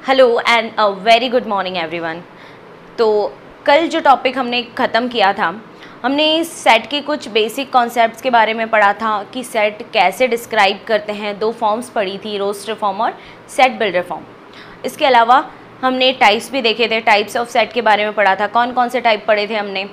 Hello and a very good morning everyone. तो कल जो टॉपिक हमने ख़त्म किया था, हमने सेट के कुछ बेसिक कॉन्सेप्ट्स के बारे में पढ़ा था कि सेट कैसे डिस्क्राइब करते हैं। दो फॉर्म्स पढ़ी थी, रोस्टर फॉर्म और सेट बिल्डर फॉर्म। इसके अलावा हमने टाइप्स भी देखे थे, टाइप्स ऑफ सेट के बारे में पढ़ा था। कौन कौन से टाइप पढ़े थे हमने,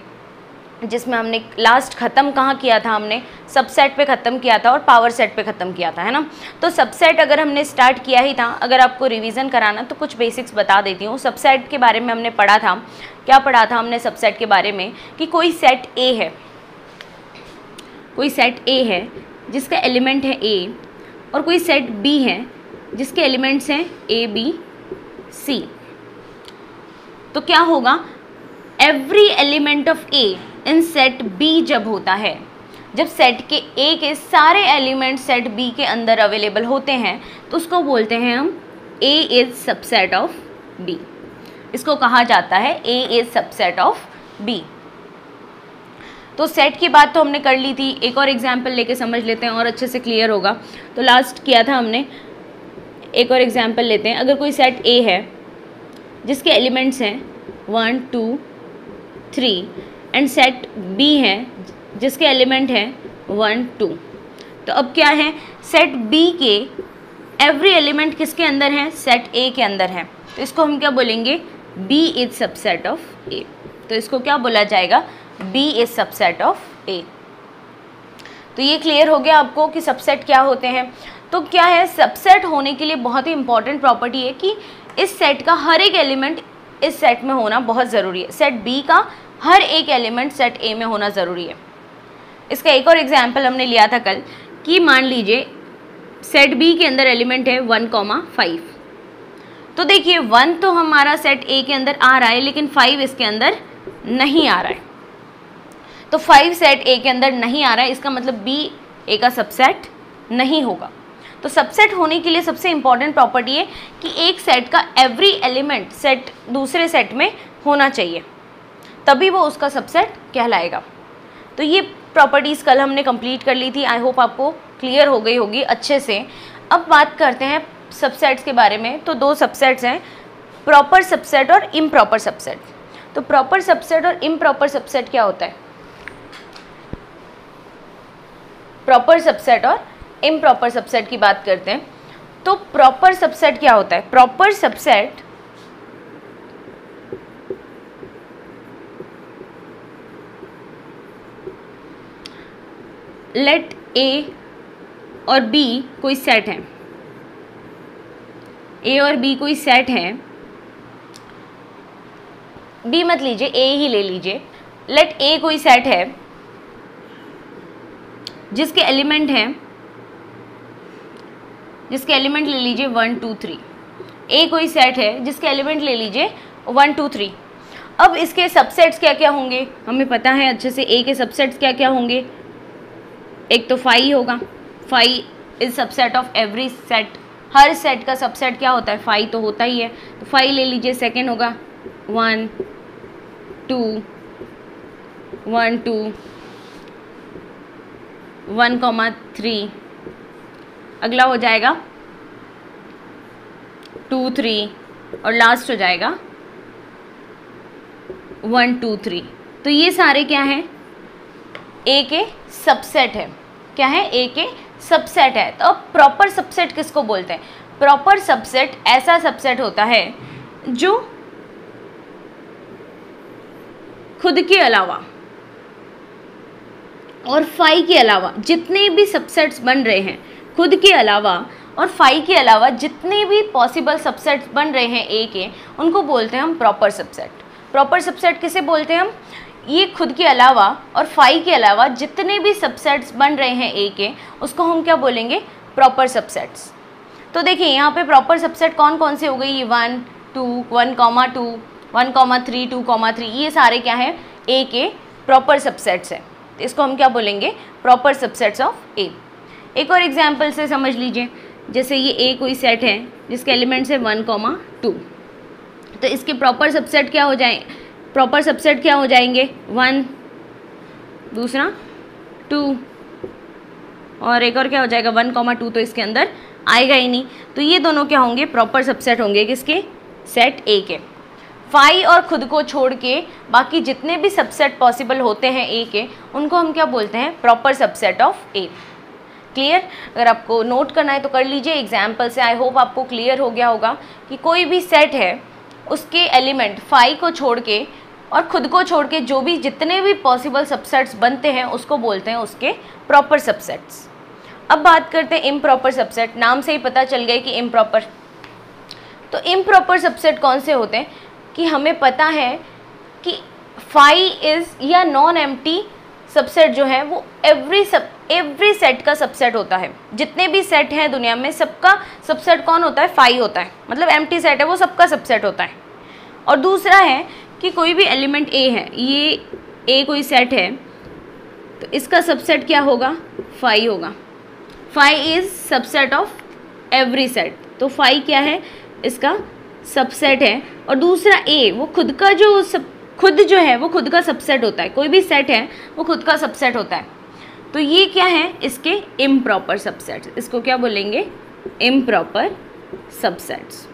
जिसमें हमने लास्ट ख़त्म कहाँ किया था, हमने सबसेट पे ख़त्म किया था और पावर सेट पे ख़त्म किया था, है ना। तो सबसेट अगर हमने स्टार्ट किया ही था, अगर आपको रिवीजन कराना तो कुछ बेसिक्स बता देती हूँ। सबसेट के बारे में हमने पढ़ा था, क्या पढ़ा था हमने सबसेट के बारे में, कि कोई सेट ए है, कोई सेट ए है जिसका एलिमेंट है ए, और कोई सेट बी है जिसके एलिमेंट्स हैं ए बी सी। तो क्या होगा, every element of A in set B जब होता है, जब सेट के ए के सारे एलिमेंट सेट बी के अंदर अवेलेबल होते हैं, तो उसको बोलते हैं हम ए इज सबसेट ऑफ बी। इसको कहा जाता है A is subset of B. तो सेट की बात तो हमने कर ली थी, एक और एग्जाम्पल लेके समझ लेते हैं और अच्छे से क्लियर होगा। तो लास्ट किया था हमने, एक और एग्जाम्पल लेते हैं। अगर कोई सेट ए है जिसके एलिमेंट्स हैं 1 2 3 एंड सेट बी है जिसके एलिमेंट हैं 1 2, तो अब क्या है, सेट बी के एवरी एलिमेंट किसके अंदर है, सेट ए के अंदर है। तो इसको हम क्या बोलेंगे, बी इज सबसेट ऑफ ए। तो इसको क्या बोला जाएगा, बी इज सबसेट ऑफ ए। तो ये क्लियर हो गया आपको कि सबसेट क्या होते हैं। तो क्या है, सबसेट होने के लिए बहुत ही इंपॉर्टेंट प्रॉपर्टी है कि इस सेट का हर एक एलिमेंट इस सेट में होना बहुत ज़रूरी है। सेट बी का हर एक एलिमेंट सेट ए में होना ज़रूरी है। इसका एक और एग्जाम्पल हमने लिया था कल, कि मान लीजिए सेट बी के अंदर एलिमेंट है 1,5। तो देखिए 1 तो हमारा सेट ए के अंदर आ रहा है, लेकिन 5 इसके अंदर नहीं आ रहा है। तो 5 सेट ए के अंदर नहीं आ रहा है, इसका मतलब बी ए का सबसेट नहीं होगा। तो सबसेट होने के लिए सबसे इंपॉर्टेंट प्रॉपर्टी है कि एक सेट का एवरी एलिमेंट सेट दूसरे सेट में होना चाहिए, तभी वो उसका सबसेट कहलाएगा। तो ये प्रॉपर्टीज़ कल हमने कंप्लीट कर ली थी। आई होप आपको क्लियर हो गई होगी अच्छे से। अब बात करते हैं सबसेट्स के बारे में। तो दो सबसेट्स हैं, प्रॉपर सबसेट और इम्प्रॉपर सबसेट। तो प्रॉपर सबसेट और इम्प्रॉपर सबसेट क्या होता है, प्रॉपर सबसेट और इम्प्रॉपर सबसेट की बात करते हैं। तो प्रॉपर सबसेट क्या होता है, प्रॉपर सबसेट लेट ए और बी कोई सेट है, ए और बी कोई सेट है, बी मत लीजिए, ए ही ले लीजिए। लेट ए कोई सेट है जिसके एलिमेंट हैं, जिसके एलिमेंट ले लीजिए 1 2 3। ए कोई सेट है जिसके एलिमेंट ले लीजिए 1 2 3। अब इसके सबसेट्स क्या क्या होंगे, हमें पता है अच्छे से ए के सबसेट्स क्या क्या होंगे। एक तो 5 होगा, 5 is subset of every set. Her set का सबसेट क्या होता है, 5 तो होता ही है। तो 5 ले लीजिए। सेकेंड होगा 1 2 1 2 1,3। अगला हो जाएगा 2 3 और लास्ट हो जाएगा 1 2 3। तो ये सारे क्या हैं, ए के सबसेट है। क्या है, ए के सबसेट है। तो अब प्रॉपर सबसेट किसको बोलते हैं, प्रॉपर सबसेट ऐसा सबसेट होता है जो खुद के अलावा और 5 के अलावा जितने भी सबसेट्स बन रहे हैं, खुद के अलावा और 5 के अलावा जितने भी पॉसिबल सबसेट्स बन रहे हैं ए के, उनको बोलते हैं हम प्रॉपर सबसेट। प्रॉपर सबसेट किसे बोलते हैं हम, ये खुद के अलावा और 5 के अलावा जितने भी सबसेट्स बन रहे हैं ए के, उसको हम क्या बोलेंगे, प्रॉपर सबसेट्स। तो देखिए यहाँ पे प्रॉपर सबसेट कौन कौन से हो गई, ये 1 2 1,2 1,3 2,3, ये सारे क्या हैं, ए के प्रॉपर सबसेट्स हैं। तो इसको हम क्या बोलेंगे, प्रॉपर सबसेट्स ऑफ ए। एक और एग्जाम्पल से समझ लीजिए, जैसे ये ए कोई सेट है जिसके एलिमेंट्स है 1,2, तो इसके प्रॉपर सबसेट क्या हो जाए, प्रॉपर सबसेट क्या हो जाएंगे, 1 दूसरा 2 और एक और क्या हो जाएगा 1,2, तो इसके अंदर आएगा ही नहीं। तो ये दोनों क्या होंगे, प्रॉपर सबसेट होंगे किसके, सेट ए के। फाई और खुद को छोड़ के बाकी जितने भी सबसेट पॉसिबल होते हैं ए के, उनको हम क्या बोलते हैं? Proper subset of A. Clear? अगर आपको नोट करना है तो कर लीजिए एग्जाम्पल से। आई होप आपको क्लियर हो गया होगा कि कोई भी सेट है, उसके एलिमेंट फाई को छोड़ के और खुद को छोड़ के जो भी जितने भी पॉसिबल सबसेट्स बनते हैं उसको बोलते हैं उसके प्रॉपर सबसेट्स। अब बात करते हैं इम्प्रॉपर सबसेट। नाम से ही पता चल गया कि इम्प्रॉपर। तो इम्प्रॉपर सबसेट कौन से होते हैं कि हमें पता है कि फाई इज़ या नॉन एम्प्टी सबसेट जो है वो एवरी सेट का सबसेट होता है। जितने भी सेट हैं दुनिया में सबका सबसेट कौन होता है? फाई होता है। मतलब एम्प्टी सेट है वो सबका सबसेट होता है। और दूसरा है कि कोई भी एलिमेंट ए है, ये ए कोई सेट है तो इसका सबसेट क्या होगा? फाई होगा। Phi is subset of every set. तो फाई क्या है? इसका सबसेट है। और दूसरा ए वो खुद का खुद जो है वो खुद का सबसेट होता है। कोई भी सेट है वो खुद का सबसेट होता है। तो ये क्या है? इसके इम्प्रॉपर सबसेट्स। इसको क्या बोलेंगे? Improper subsets.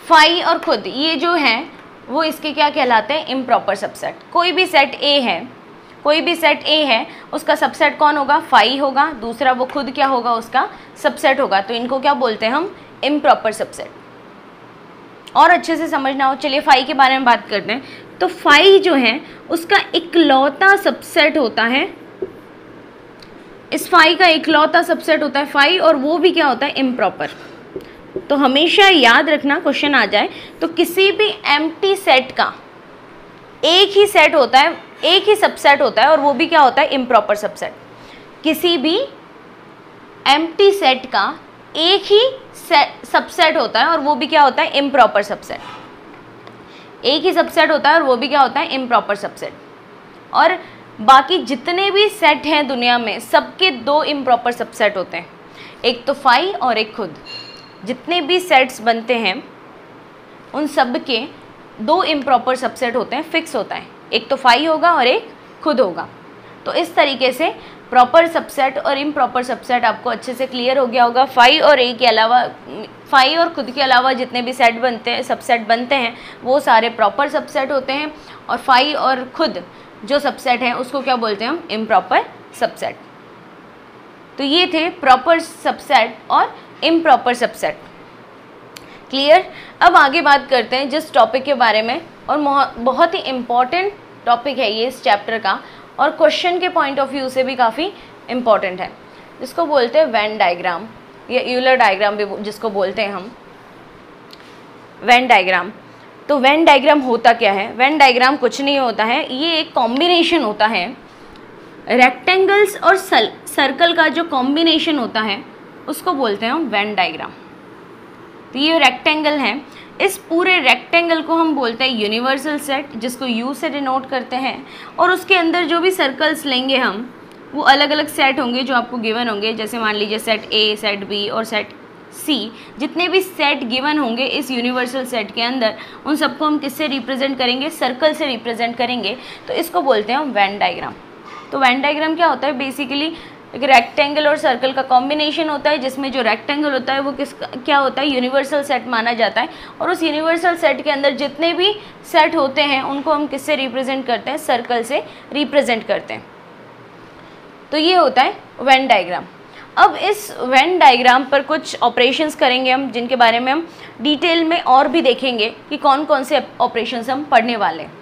फाई और खुद ये जो है वो इसके क्या कहलाते हैं? Improper subset. कोई भी सेट ए है उसका सबसेट कौन होगा? फाई होगा। दूसरा वो खुद क्या होगा? उसका सबसेट होगा। तो इनको क्या बोलते हैं हम? Improper subset. और अच्छे से समझना हो, चलिए फाई के बारे में बात करते हैं। तो फाई जो है उसका इकलौता सबसेट होता है, इस फाई का इकलौता सबसेट होता है फाई, और वो भी क्या होता है? इम्प्रॉपर। तो हमेशा याद रखना, क्वेश्चन आ जाए तो किसी भी एम्प्टी सेट का एक ही सेट होता है, एक ही सबसेट होता है, और वो भी क्या होता है? Improper subset. किसी भी एम्प्टी सेट का एक ही सबसेट होता है और वो भी क्या होता है? Improper subset. एक ही सबसेट होता है और वो भी क्या होता है? Improper subset. और बाकी जितने भी सेट हैं दुनिया में सबके दो इम्प्रॉपर सबसेट होते हैं, एक तो फाई और एक खुद। जितने भी सेट्स बनते हैं उन सब के दो इम्प्रॉपर सबसेट होते हैं, फिक्स होता है। एक तो फाई होगा और एक खुद होगा। तो इस तरीके से प्रॉपर सबसेट और इम्प्रॉपर सबसेट आपको अच्छे से क्लियर हो गया होगा। फाई और ए के अलावा, फाई और खुद के अलावा जितने भी सेट बनते हैं, सबसेट बनते हैं, वो सारे प्रॉपर सबसेट होते हैं। और फाई और खुद जो सबसेट हैं उसको क्या बोलते हैं हम? Improper subset. तो ये थे प्रॉपर सबसेट और इम्प्रॉपर सबसेट। क्लियर? अब आगे बात करते हैं जिस टॉपिक के बारे में, और बहुत ही इम्पॉर्टेंट टॉपिक है ये इस चैप्टर का, और क्वेश्चन के पॉइंट ऑफ व्यू से भी काफ़ी इम्पॉर्टेंट है, जिसको बोलते हैं वेन डायग्राम या यूलर डायग्राम भी जिसको बोलते हैं हम, वेन डायग्राम। तो वेन डायग्राम होता क्या है? वेन डायग्राम कुछ नहीं होता है, ये एक कॉम्बिनेशन होता है रेक्टेंगल्स और सर्कल का जो कॉम्बिनेशन होता है उसको बोलते हैं हम वेन डायग्राम। तो ये रेक्टेंगल है, इस पूरे रेक्टेंगल को हम बोलते हैं यूनिवर्सल सेट, जिसको यू से डिनोट करते हैं। और उसके अंदर जो भी सर्कल्स लेंगे हम, वो अलग अलग सेट होंगे जो आपको गिवन होंगे। जैसे मान लीजिए सेट ए, सेट बी और सेट सी, जितने भी सेट गिवन होंगे इस यूनिवर्सल सेट के अंदर, उन सबको हम किससे रिप्रेजेंट करेंगे? सर्कल से रिप्रेजेंट करेंगे। तो इसको बोलते हैं हम वेन डायग्राम। तो वेन डायग्राम क्या होता है? बेसिकली एक रेक्टेंगल और सर्कल का कॉम्बिनेशन होता है, जिसमें जो रेक्टेंगल होता है वो क्या होता है? यूनिवर्सल सेट माना जाता है। और उस यूनिवर्सल सेट के अंदर जितने भी सेट होते हैं उनको हम किससे रिप्रेजेंट करते हैं? सर्कल से रिप्रेजेंट करते हैं। तो ये होता है वेन डायग्राम। अब इस वेन डायग्राम पर कुछ ऑपरेशंस करेंगे हम, जिनके बारे में हम डिटेल में और भी देखेंगे कि कौन कौन से ऑपरेशंस हम पढ़ने वाले हैं।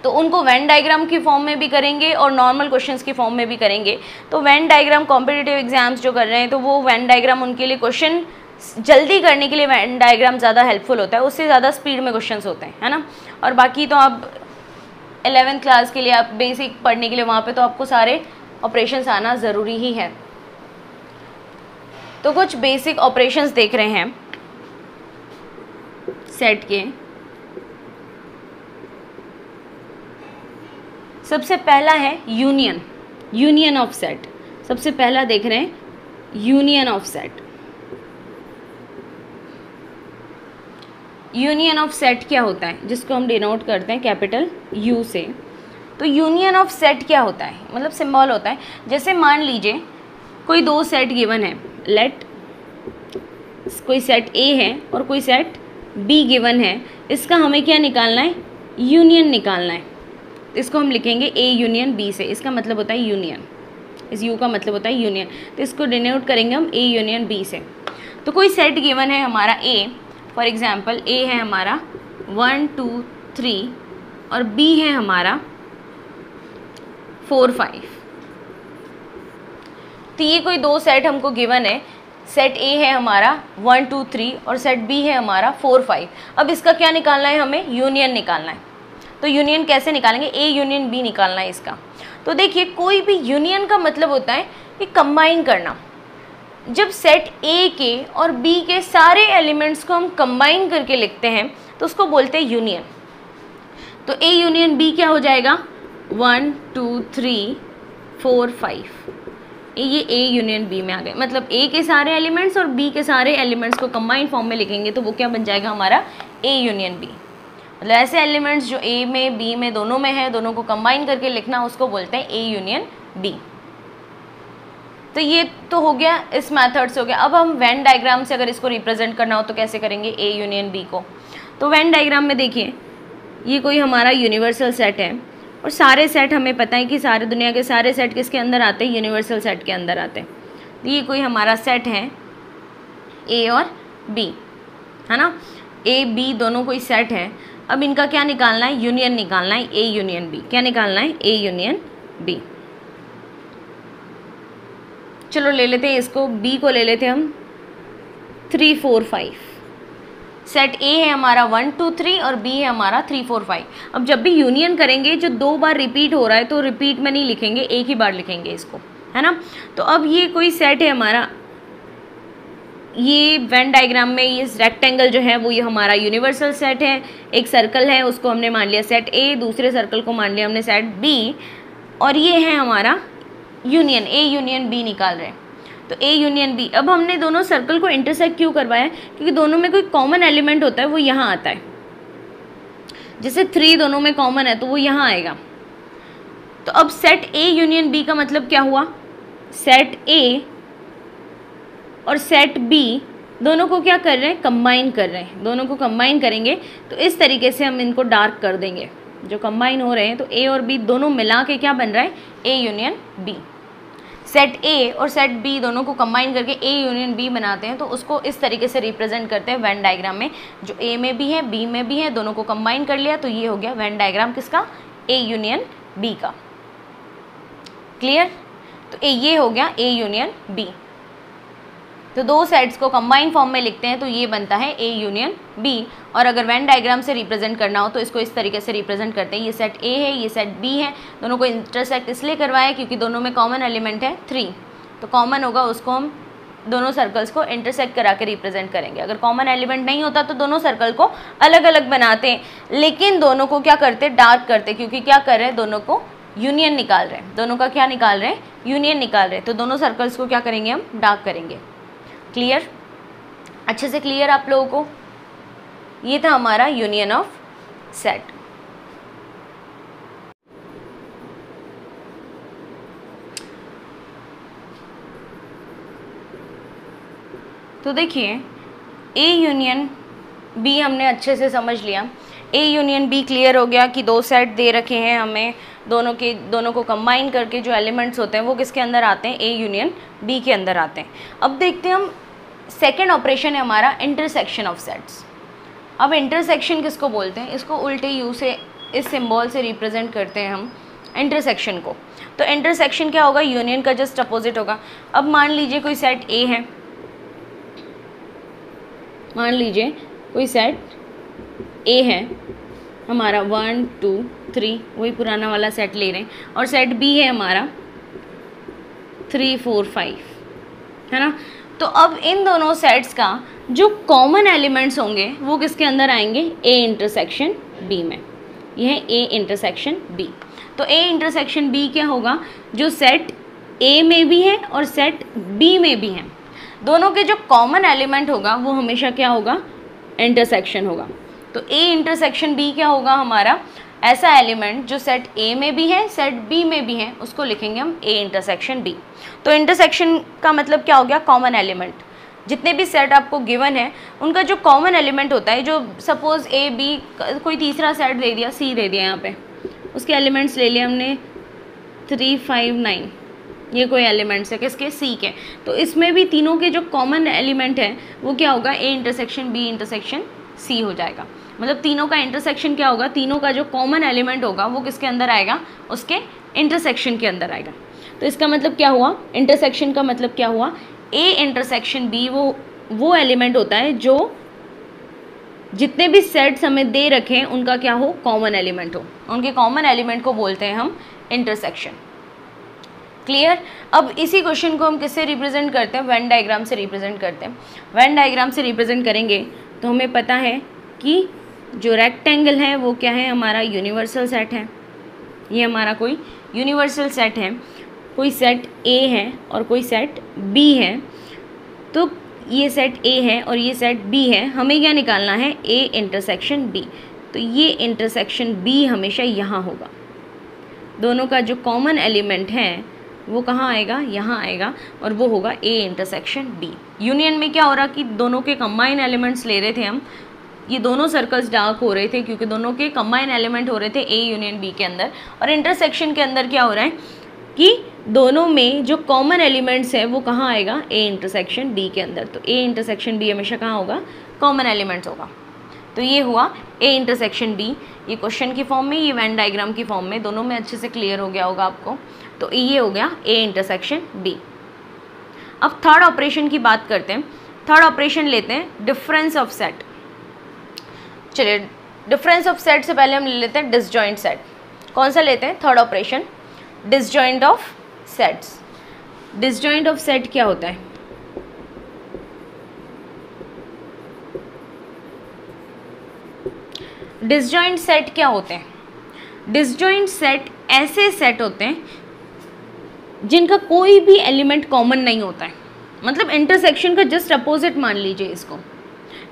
तो उनको वेन डायग्राम की फॉर्म में भी करेंगे और नॉर्मल क्वेश्चंस की फॉर्म में भी करेंगे। तो वेन डायग्राम कॉम्पिटिटिव एग्जाम्स जो कर रहे हैं तो वो वेन डायग्राम उनके लिए क्वेश्चन जल्दी करने के लिए वेन डायग्राम ज़्यादा हेल्पफुल होता है, उससे ज़्यादा स्पीड में क्वेश्चंस होते हैं, है ना। और बाकी तो आप 11th क्लास के लिए, आप बेसिक पढ़ने के लिए वहाँ पे तो आपको सारे ऑपरेशंस आना ज़रूरी ही है। तो कुछ बेसिक ऑपरेशंस देख रहे हैं सेट के। सबसे पहला है यूनियन, यूनियन ऑफ सेट। सबसे पहला देख रहे हैं union of set. Union of set क्या होता है? जिसको हम डिनोट करते हैं कैपिटल यू से। तो यूनियन ऑफ सेट क्या होता है? मतलब सिंबल होता है। जैसे मान लीजिए कोई दो सेट गिवन है, लेट कोई सेट ए है और कोई सेट बी गिवन है, इसका हमें क्या निकालना है, यूनियन निकालना है। इसको हम लिखेंगे ए यूनियन बी से, इसका मतलब होता है यूनियन, इस यू का मतलब होता है यूनियन, तो इसको डिनोट करेंगे हम ए यूनियन बी से। तो कोई सेट गिवन है हमारा ए, फॉर एग्जांपल ए है हमारा 1 2 3 और बी है हमारा 4 5। तो ये कोई दो सेट हमको गिवन है, सेट ए है हमारा 1 2 3 और सेट बी है हमारा 4 5। अब इसका क्या निकालना है, हमें यूनियन निकालना है। तो यूनियन कैसे निकालेंगे, ए यूनियन बी निकालना है इसका। तो देखिए कोई भी यूनियन का मतलब होता है कि कंबाइन करना। जब सेट ए के और बी के सारे एलिमेंट्स को हम कंबाइन करके लिखते हैं तो उसको बोलते हैं यूनियन। तो ए यूनियन बी क्या हो जाएगा, 1 2 3 4 5, ये ए यूनियन बी में आ गए। मतलब ए के सारे एलिमेंट्स और बी के सारे एलिमेंट्स को कंबाइन फॉर्म में लिखेंगे तो वो क्या बन जाएगा हमारा, ए यूनियन बी। मतलब ऐसे एलिमेंट्स जो ए में बी में दोनों में है, दोनों को कंबाइन करके लिखना, उसको बोलते हैं ए यूनियन बी। तो ये तो हो गया, इस मेथड से हो गया। अब हम वेन डायग्राम से अगर इसको रिप्रेजेंट करना हो तो कैसे करेंगे ए यूनियन बी को। तो वेन डायग्राम में देखिए ये कोई हमारा यूनिवर्सल सेट है और सारे सेट हमें पता है कि सारे दुनिया के सारे सेट किसके अंदर आते हैं, यूनिवर्सल सेट के अंदर आते हैं। तो ये कोई हमारा सेट है ए और बी, है ना, ए बी दोनों कोई सेट है। अब इनका क्या निकालना है, यूनियन निकालना है, ए यूनियन बी। क्या निकालना है, ए यूनियन बी। चलो ले लेते हैं इसको, बी को ले लेते हैं हम 3 4 5। सेट ए है हमारा 1 2 3 और बी है हमारा 3 4 5। अब जब भी यूनियन करेंगे, जो दो बार रिपीट हो रहा है तो रिपीट में नहीं लिखेंगे, एक ही बार लिखेंगे इसको, है ना। तो अब ये कोई सेट है हमारा, ये वेन डायग्राम में ये रेक्टेंगल जो है वो ये हमारा यूनिवर्सल सेट है। एक सर्कल है उसको हमने मान लिया सेट ए, दूसरे सर्कल को मान लिया हमने सेट बी, और ये है हमारा यूनियन, ए यूनियन बी निकाल रहे हैं। तो ए यूनियन बी। अब हमने दोनों सर्कल को इंटरसेक्ट क्यों करवाया, क्योंकि दोनों में कोई कॉमन एलिमेंट होता है, वो यहाँ आता है। जैसे 3 दोनों में कॉमन है तो वो यहाँ आएगा। तो अब सेट ए यूनियन बी का मतलब क्या हुआ, सेट ए और सेट बी दोनों को क्या कर रहे हैं, कंबाइन कर रहे हैं। दोनों को कंबाइन करेंगे तो इस तरीके से हम इनको डार्क कर देंगे, जो कंबाइन हो रहे हैं। तो ए और बी दोनों मिला के क्या बन रहा है, A union B. Set A और सेट बी दोनों को कंबाइन करके ए यूनियन बी बनाते हैं। तो उसको इस तरीके से रिप्रेजेंट करते हैं वेन डायग्राम में, जो ए में भी है बी में भी है, दोनों को कंबाइन कर लिया। तो ये हो गया वेन डायग्राम किसका, ए यूनियन बी का। क्लियर। तो ये हो गया ए यूनियन बी। तो दो सेट्स को कंबाइन फॉर्म में लिखते हैं तो ये बनता है ए यूनियन बी। और अगर वेन डायग्राम से रिप्रेजेंट करना हो तो इसको इस तरीके से रिप्रेजेंट करते हैं, ये सेट ए है, ये सेट बी है, दोनों को इंटरसेक्ट इसलिए करवाया क्योंकि दोनों में कॉमन एलिमेंट है 3। तो कॉमन होगा, उसको हम दोनों सर्कल्स को इंटरसेक्ट करा के रिप्रेजेंट करेंगे। अगर कॉमन एलिमेंट नहीं होता तो दोनों सर्कल को अलग अलग बनाते हैं, लेकिन दोनों को क्या करते, डार्क करते, क्योंकि क्या कर रहे हैं, दोनों को यूनियन निकाल रहे हैं। दोनों का क्या निकाल रहे हैं, यूनियन निकाल रहे हैं। तो दोनों सर्कल्स को क्या करेंगे, हम डार्क करेंगे। क्लियर, अच्छे से क्लियर आप लोगों को। ये था हमारा यूनियन ऑफ सेट। तो देखिए ए यूनियन बी हमने अच्छे से समझ लिया। ए यूनियन बी क्लियर हो गया कि दो सेट दे रखे हैं हमें, दोनों को कंबाइन करके जो एलिमेंट्स होते हैं वो किसके अंदर आते हैं, ए यूनियन बी के अंदर आते हैं। अब देखते हैं हम सेकेंड ऑपरेशन है हमारा इंटरसेक्शन ऑफ सेट्स। अब इंटरसेक्शन किसको बोलते हैं, इसको उल्टे यू से, इस सिंबल से रिप्रेजेंट करते हैं हम इंटरसेक्शन को। तो इंटरसेक्शन क्या होगा, यूनियन का जस्ट अपोजिट होगा। अब मान लीजिए कोई सेट ए है, मान लीजिए कोई सेट ए है हमारा 1 2 3, वही पुराना वाला सेट ले रहे हैं, और सेट बी है हमारा 3 4 5, है ना। तो अब इन दोनों सेट्स का जो कॉमन एलिमेंट्स होंगे वो किसके अंदर आएंगे, ए इंटरसेक्शन बी में। यह है ए इंटरसेक्शन बी। तो ए इंटरसेक्शन बी क्या होगा, जो सेट ए में भी है और सेट बी में भी है, दोनों के जो कॉमन एलिमेंट होगा वो हमेशा क्या होगा, इंटरसेक्शन होगा। तो ए इंटरसेक्शन बी क्या होगा हमारा, ऐसा एलिमेंट जो सेट ए में भी है सेट बी में भी है उसको लिखेंगे हम ए इंटरसेक्शन बी। तो इंटरसेक्शन का मतलब क्या हो गया, कॉमन एलिमेंट। जितने भी सेट आपको गिवन है उनका जो कॉमन एलिमेंट होता है, जो सपोज ए बी कोई तीसरा सेट दे दिया, सी दे दिया, यहाँ पे उसके एलिमेंट्स ले लिए हमने 3 5 9, ये कोई एलिमेंट्स है किसके, सी के। तो इसमें भी तीनों के जो कॉमन एलिमेंट है वो क्या होगा, A intersection B intersection C हो जाएगा। मतलब तीनों का इंटरसेक्शन क्या होगा, तीनों का जो कॉमन एलिमेंट होगा वो किसके अंदर आएगा, उसके इंटरसेक्शन के अंदर आएगा। तो इसका मतलब क्या हुआ, इंटरसेक्शन का मतलब क्या हुआ, ए इंटरसेक्शन बी वो एलिमेंट होता है जो जितने भी सेट्स हमें दे रखें उनका क्या हो, कॉमन एलिमेंट हो। उनके कॉमन एलिमेंट को बोलते हैं हम इंटरसेक्शन। क्लियर। अब इसी क्वेश्चन को हम किससे रिप्रेजेंट करते हैं, वेन डायग्राम से रिप्रेजेंट करते हैं। वेन डायग्राम से रिप्रेजेंट करेंगे तो हमें पता है कि जो रेक्टेंगल है वो क्या है, हमारा यूनिवर्सल सेट है। ये हमारा कोई यूनिवर्सल सेट है, कोई सेट ए है और कोई सेट बी है। तो ये सेट ए है और ये सेट बी है, हमें क्या निकालना है, ए इंटरसेक्शन बी। तो ये इंटरसेक्शन बी हमेशा यहाँ होगा। दोनों का जो कॉमन एलिमेंट है वो कहाँ आएगा, यहाँ आएगा, और वो होगा ए इंटरसेक्शन बी। यूनियन में क्या हो रहा कि दोनों के कंबाइन एलिमेंट्स ले रहे थे हम, ये दोनों सर्कल्स डार्क हो रहे थे क्योंकि दोनों के कंबाइन एलिमेंट हो रहे थे ए यूनियन बी के अंदर। और इंटरसेक्शन के अंदर क्या हो रहा है कि दोनों में जो कॉमन एलिमेंट्स है वो कहाँ आएगा, ए इंटरसेक्शन बी के अंदर। तो ए इंटरसेक्शन बी हमेशा कहाँ होगा, कॉमन एलिमेंट्स होगा। तो ये हुआ ए इंटरसेक्शन बी। ये क्वेश्चन की फॉर्म में, ये वेन डायग्राम की फॉर्म में, दोनों में अच्छे से क्लियर हो गया होगा आपको। तो ये हो गया ए इंटरसेक्शन बी। अब थर्ड ऑपरेशन की बात करते हैं। थर्ड ऑपरेशन लेते हैं डिफरेंस ऑफ सेट। चलिए डिफरेंस ऑफ सेट से पहले हम ले लेते हैं डिसजॉइंट सेट। कौन सा लेते हैं, third operation, disjoint of sets. Disjoint of set क्या होता है, डिसजॉइंट सेट क्या होते हैं, डिसजॉइंट सेट ऐसे सेट होते हैं जिनका कोई भी एलिमेंट कॉमन नहीं होता है। मतलब इंटरसेक्शन का जस्ट अपोजिट मान लीजिए इसको।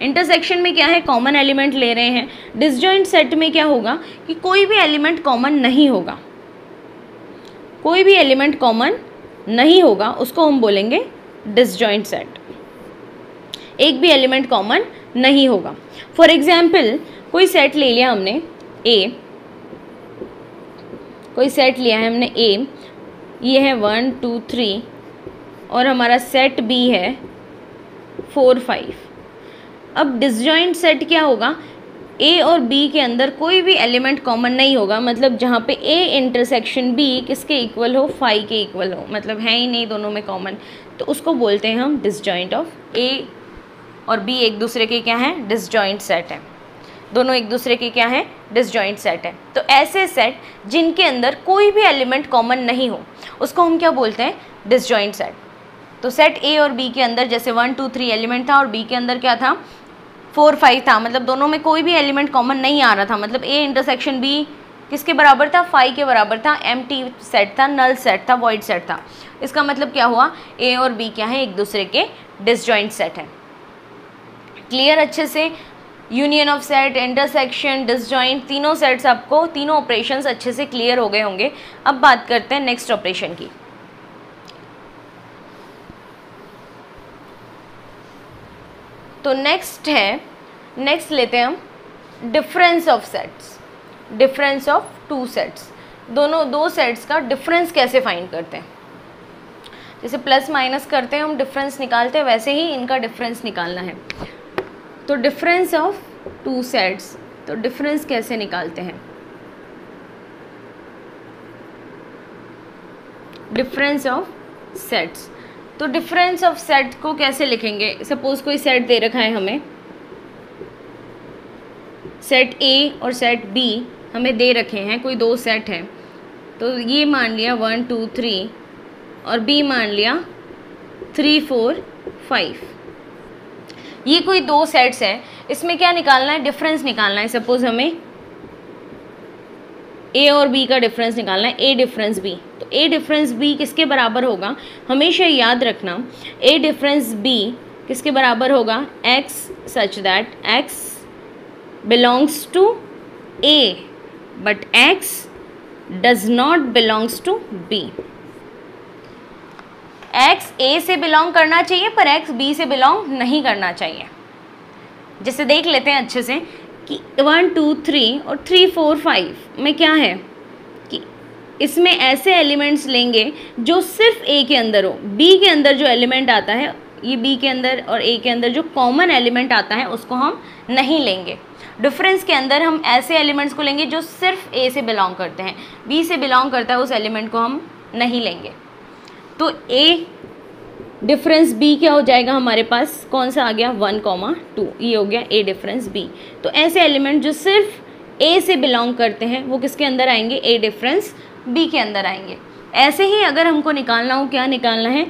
इंटरसेक्शन में क्या है, कॉमन एलिमेंट ले रहे हैं। डिसजॉइंट सेट में क्या होगा कि कोई भी एलिमेंट कॉमन नहीं होगा, कोई भी एलिमेंट कॉमन नहीं होगा, उसको हम बोलेंगे डिसजॉइंट सेट। एक भी एलिमेंट कॉमन नहीं होगा। फॉर एग्जाम्पल कोई सेट ले लिया हमने ए, कोई सेट लिया है हमने ए, ये है 1 2 3 और हमारा सेट बी है 4 5। अब डिसजॉइंट सेट क्या होगा, ए और बी के अंदर कोई भी एलिमेंट कॉमन नहीं होगा। मतलब जहाँ पे ए इंटरसेक्शन बी किसके इक्वल हो, 5 के इक्वल हो, मतलब है ही नहीं दोनों में कॉमन, तो उसको बोलते हैं हम डिसजॉइंट ऑफ। ए और बी एक दूसरे के क्या है, डिसजॉइंट सेट है। दोनों एक दूसरे के क्या है, डिसजॉइंट सेट है। तो ऐसे सेट जिनके अंदर कोई भी एलिमेंट कॉमन नहीं हो उसको हम क्या बोलते हैं, डिसजॉइंट सेट। तो सेट ए और बी के अंदर जैसे 1 2 3 एलिमेंट था और बी के अंदर क्या था, 4 5 था। मतलब दोनों में कोई भी एलिमेंट कॉमन नहीं आ रहा था। मतलब ए इंटरसेक्शन बी किसके बराबर था, 5 के बराबर था। एम्प्टी सेट था, नल सेट था, वॉइड सेट था। इसका मतलब क्या हुआ, ए और बी क्या है, एक दूसरे के डिसजॉइंट सेट है। क्लियर अच्छे से। Union of set, intersection, disjoint, तीनों सेट्स आपको, तीनों ऑपरेशंस अच्छे से क्लियर हो गए होंगे। अब बात करते हैं नेक्स्ट ऑपरेशन की। तो नेक्स्ट लेते हैं हम difference of sets. Difference of two sets, दो सेट्स का डिफरेंस कैसे फाइंड करते हैं। जैसे प्लस माइनस करते हैं हम, डिफरेंस निकालते हैं, वैसे ही इनका डिफरेंस निकालना है। तो डिफरेंस ऑफ टू सेट्स, तो डिफरेंस कैसे निकालते हैं, डिफरेंस ऑफ सेट्स। तो डिफरेंस ऑफ सेट को कैसे लिखेंगे, सपोज कोई सेट दे रखा है हमें, सेट ए और सेट बी हमें दे रखे हैं, कोई दो सेट हैं। तो ये मान लिया 1 2 3 और बी मान लिया 3 4 5। ये कोई दो सेट्स हैं, इसमें क्या निकालना है, डिफरेंस निकालना है। सपोज हमें ए और बी का डिफरेंस निकालना है, ए डिफरेंस बी। तो ए डिफरेंस बी किसके बराबर होगा, हमेशा याद रखना, ए डिफरेंस बी किसके बराबर होगा, X such that X belongs to A but x does not belongs to b। x a से बिलोंग करना चाहिए पर x b से बिलोंग नहीं करना चाहिए। जैसे देख लेते हैं अच्छे से कि 1 2 3 और 3 4 5 में क्या है कि इसमें ऐसे एलिमेंट्स लेंगे जो सिर्फ a के अंदर हो। b के अंदर जो एलिमेंट आता है, ये b के अंदर और a के अंदर जो कॉमन एलिमेंट आता है उसको हम नहीं लेंगे। डिफरेंस के अंदर हम ऐसे एलिमेंट्स को लेंगे जो सिर्फ a से बिलोंग करते हैं, b से बिलोंग करता है उस एलिमेंट को हम नहीं लेंगे। तो a डिफरेंस b क्या हो जाएगा, हमारे पास कौन सा आ गया 1, 2, ये हो गया a डिफरेंस b। तो ऐसे एलिमेंट जो सिर्फ a से बिलोंग करते हैं वो किसके अंदर आएंगे, a डिफरेंस b के अंदर आएंगे। ऐसे ही अगर हमको निकालना हो, क्या निकालना है,